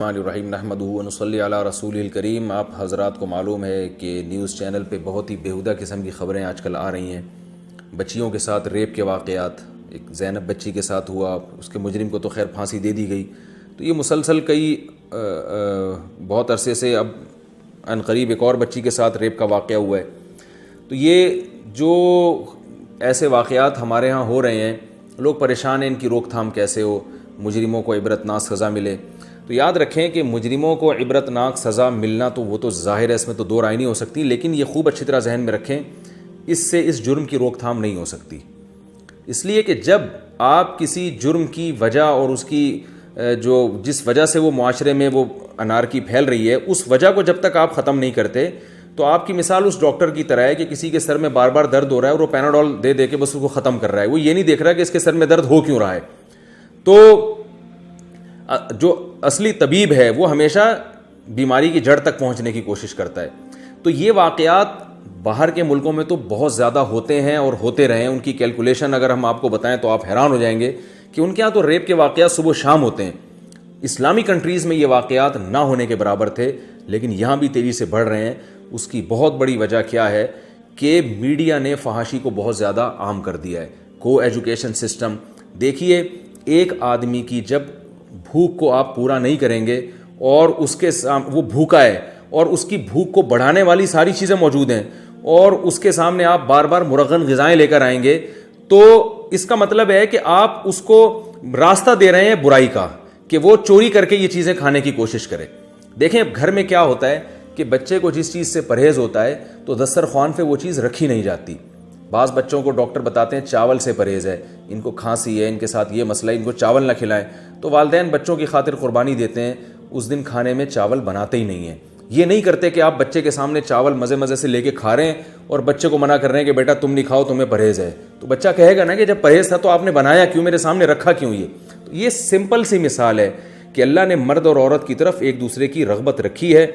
الرحیم نحمدہ ونصلی علی رسول الکریم۔ آپ حضرات کو معلوم ہے کہ نیوز چینل پہ بہت ہی بیہودہ قسم کی خبریں آج کل آ رہی ہیں۔ بچیوں کے ساتھ ریپ کے واقعات، ایک زینب بچی کے ساتھ ہوا، اس کے مجرم کو تو خیر پھانسی دے دی گئی۔ تو یہ مسلسل کئی بہت عرصے سے اب عن قریب ایک اور بچی کے ساتھ ریپ کا واقعہ ہوا ہے۔ تو یہ جو ایسے واقعات ہمارے ہاں ہو رہے ہیں، لوگ پریشان ہیں ان کی روک تھام کیسے ہو، مجرموں کو عبرتناک سزا ملے۔ تو یاد رکھیں کہ مجرموں کو عبرتناک سزا ملنا تو وہ تو ظاہر ہے، اس میں تو دو رائے نہیں ہو سکتی، لیکن یہ خوب اچھی طرح ذہن میں رکھیں اس سے اس جرم کی روک تھام نہیں ہو سکتی۔ اس لیے کہ جب آپ کسی جرم کی وجہ اور اس کی جس وجہ سے وہ معاشرے میں وہ انارکی پھیل رہی ہے، اس وجہ کو جب تک آپ ختم نہیں کرتے تو آپ کی مثال اس ڈاکٹر کی طرح ہے کہ کسی کے سر میں بار بار درد ہو رہا ہے اور وہ پیناڈول دے دے کے بس اس کو ختم کر رہا ہے، وہ یہ نہیں دیکھ رہا کہ اس کے سر میں درد ہو کیوں رہا ہے۔ تو جو اصلی طبیب ہے وہ ہمیشہ بیماری کی جڑ تک پہنچنے کی کوشش کرتا ہے۔ تو یہ واقعات باہر کے ملکوں میں تو بہت زیادہ ہوتے ہیں اور ہوتے رہے ہیں۔ ان کی کیلکولیشن اگر ہم آپ کو بتائیں تو آپ حیران ہو جائیں گے کہ ان کے ہاں تو ریپ کے واقعات صبح و شام ہوتے ہیں۔ اسلامی کنٹریز میں یہ واقعات نہ ہونے کے برابر تھے، لیکن یہاں بھی تیزی سے بڑھ رہے ہیں۔ اس کی بہت بڑی وجہ کیا ہے کہ میڈیا نے فحاشی کو بہت زیادہ عام کر دیا ہے۔ کو ایجوکیشن سسٹم دیکھیے، ایک آدمی کی جب بھوک کو آپ پورا نہیں کریں گے اور اس کے وہ بھوکا ہے اور اس کی بھوک کو بڑھانے والی ساری چیزیں موجود ہیں اور اس کے سامنے آپ بار بار مرغن غذائیں لے کر آئیں گے، تو اس کا مطلب ہے کہ آپ اس کو راستہ دے رہے ہیں برائی کا، کہ وہ چوری کر کے یہ چیزیں کھانے کی کوشش کرے۔ دیکھیں گھر میں کیا ہوتا ہے کہ بچے کو جس چیز سے پرہیز ہوتا ہے تو دسترخوان پہ وہ چیز رکھی نہیں جاتی۔ بعض بچوں کو ڈاکٹر بتاتے ہیں چاول سے پرہیز ہے، ان کو کھانسی ہے، ان کے ساتھ یہ مسئلہ ہے، ان کو چاول نہ کھلائیں، تو والدین بچوں کی خاطر قربانی دیتے ہیں، اس دن کھانے میں چاول بناتے ہی نہیں ہیں۔ یہ نہیں کرتے کہ آپ بچے کے سامنے چاول مزے مزے سے لے کے کھا رہے ہیں اور بچے کو منع کر رہے ہیں کہ بیٹا تم نہیں کھاؤ، تمہیں پرہیز ہے۔ تو بچہ کہے گا نا کہ جب پرہیز تھا تو آپ نے بنایا کیوں، میرے سامنے رکھا کیوں؟ یہ سمپل سی مثال ہے کہ اللہ نے مرد اور عورت کی طرف ایک دوسرے کی رغبت رکھی ہے،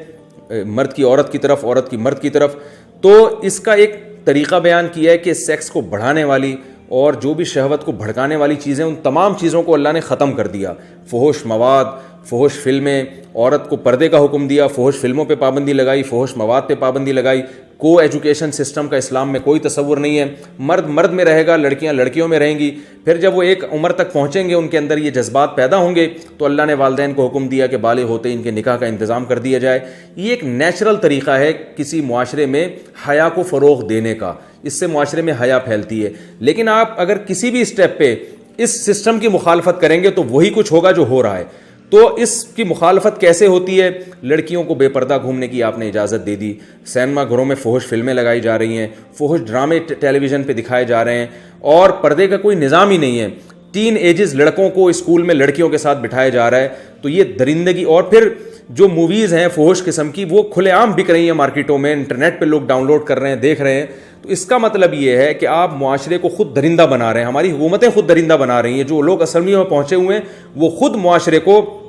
مرد کی عورت کی طرف، عورت کی مرد کی طرف۔ تو اس کا ایک طریقہ بیان کیا ہے کہ سیکس کو بڑھانے والی اور جو بھی شہوت کو بھڑکانے والی چیزیں، ان تمام چیزوں کو اللہ نے ختم کر دیا۔ فحش مواد، فحش فلمیں، عورت کو پردے کا حکم دیا، فحش فلموں پہ پابندی لگائی، فحش مواد پہ پابندی لگائی۔ کو ایجوکیشن سسٹم کا اسلام میں کوئی تصور نہیں ہے۔ مرد مرد میں رہے گا، لڑکیاں لڑکیوں میں رہیں گی۔ پھر جب وہ ایک عمر تک پہنچیں گے، ان کے اندر یہ جذبات پیدا ہوں گے، تو اللہ نے والدین کو حکم دیا کہ بالغ ہوتے ان کے نکاح کا انتظام کر دیا جائے۔ یہ ایک نیچرل طریقہ ہے کسی معاشرے میں حیا کو فروغ دینے کا، اس سے معاشرے میں حیا پھیلتی ہے۔ لیکن آپ اگر کسی بھی اسٹیپ پہ اس سسٹم کی مخالفت کریں گے تو وہی کچھ ہوگا جو ہو رہا ہے۔ تو اس کی مخالفت کیسے ہوتی ہے؟ لڑکیوں کو بے پردہ گھومنے کی آپ نے اجازت دے دی، سینما گھروں میں فحش فلمیں لگائی جا رہی ہیں، فحش ڈرامے ٹیلی ویژن پہ دکھائے جا رہے ہیں اور پردے کا کوئی نظام ہی نہیں ہے۔ ٹین ایجز لڑکوں کو اسکول میں لڑکیوں کے ساتھ بٹھایا جا رہا ہے۔ تو یہ درندگی، اور پھر جو موویز ہیں فحش قسم کی وہ کھلے عام بک رہی ہیں مارکیٹوں میں، انٹرنیٹ پہ لوگ ڈاؤن لوڈ کر رہے ہیں، دیکھ رہے ہیں۔ تو اس کا مطلب یہ ہے کہ آپ معاشرے کو خود درندہ بنا رہے ہیں، ہماری حکومتیں خود درندہ بنا رہی ہیں۔ جو لوگ اسمبلیوں میں پہنچے ہوئے ہیں وہ خود معاشرے کو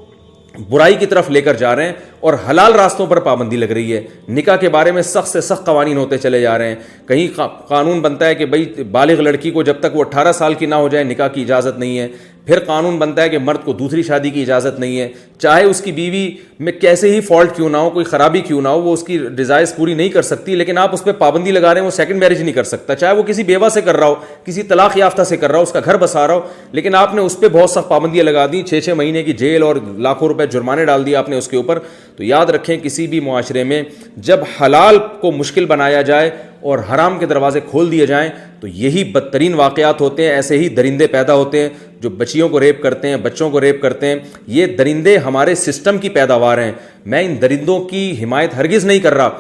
برائی کی طرف لے کر جا رہے ہیں اور حلال راستوں پر پابندی لگ رہی ہے۔ نکاح کے بارے میں سخت سے سخت قوانین ہوتے چلے جا رہے ہیں۔ کہیں قانون بنتا ہے کہ بھئی بالغ لڑکی کو جب تک وہ 18 سال کی نہ ہو جائے نکاح کی اجازت نہیں ہے۔ پھر قانون بنتا ہے کہ مرد کو دوسری شادی کی اجازت نہیں ہے، چاہے اس کی بیوی میں کیسے ہی فالٹ کیوں نہ ہو، کوئی خرابی کیوں نہ ہو، وہ اس کی ڈیزائرز پوری نہیں کر سکتی، لیکن آپ اس پہ پابندی لگا رہے ہیں وہ سیکنڈ میرج نہیں کر سکتا، چاہے وہ کسی بیوہ سے کر رہا ہو، کسی طلاق یافتہ سے کر رہا ہو، اس کا گھر بسا رہا ہو، لیکن آپ نے اس پہ بہت سخت پابندیاں لگا دی، 6 مہینے کی جیل اور لاکھوں روپے جرمانے ڈال دیے آپ نے اس کے اوپر۔ تو یاد رکھیں کسی بھی معاشرے میں جب حلال کو مشکل بنایا جائے اور حرام کے دروازے کھول دیے جائیں تو یہی بدترین واقعات ہوتے ہیں، ایسے ہی درندے پیدا ہوتے ہیں جو بچیوں کو ریپ کرتے ہیں، بچوں کو ریپ کرتے ہیں۔ یہ درندے ہمارے سسٹم کی پیداوار ہیں، میں ان درندوں کی حمایت ہرگز نہیں کر رہا۔